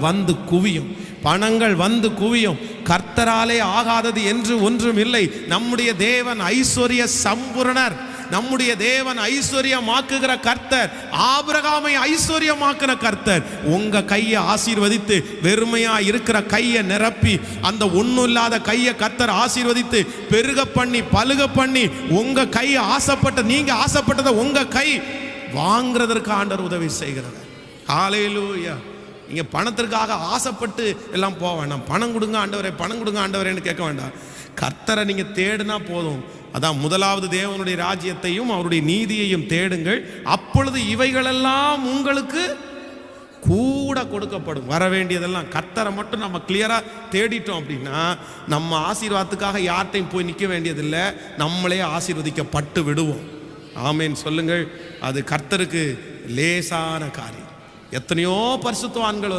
வந்து குவியும், பணங்கள் வந்து குவியும். கர்த்தராலே ஆகாதது என்று ஒன்றும் இல்லை. நம்முடைய தேவன் ஐஸ்வர்ய சம்பூரணர். நம்முடைய தேவன் ஐஸ்வர்யமாக்குகிற கர்த்தர். ஆபிரகாமை ஐஸ்வர்யமாக்குற கர்த்தர். உங்க கையை ஆசீர்வதித்து வெறுமையா இருக்கிற கையை நிரப்பி அந்த ஒன்றும் இல்லாத கையை கர்த்தர் ஆசீர்வதித்து பெருக பண்ணி பலுக பண்ணி உங்க கையை ஆசைப்பட்ட நீங்க ஆசைப்பட்டதை உங்க கை வாங்குறதற்கு ஆண்டவர் உதவி செய்கிறார். ஹல்லேலூயா. நீங்க பணத்திற்காக ஆசைப்பட்டு எல்லாம் போக வேண்டாம். பணம் கொடுங்க ஆண்டவரே, பணம் கொடுங்க ஆண்டவரேன்னு கேட்க வேண்டாம். கர்த்தரை நீங்க தேடினா போதும். அதான் முதலாவது தேவனுடைய ராஜ்யத்தையும் அவருடைய நீதியையும் தேடுங்கள், அப்பொழுது இவைகளெல்லாம் உங்களுக்கு கூட கொடுக்கப்படும். வர வேண்டியதெல்லாம் கர்த்தரை மட்டும் நம்ம கிளியரா தேடிட்டோம் அப்படின்னா நம்ம ஆசீர்வாதத்துக்காக யார்கிட்டையும் போய் நிற்க வேண்டியதில்லை, நம்மளே ஆசீர்வதிக்கப்பட்டு விடுவோம். ஆமேன் சொல்லுங்கள். அது கர்த்தருக்கு லேசான காரியம். எத்தனையோ பரிசுத்தவான்கள்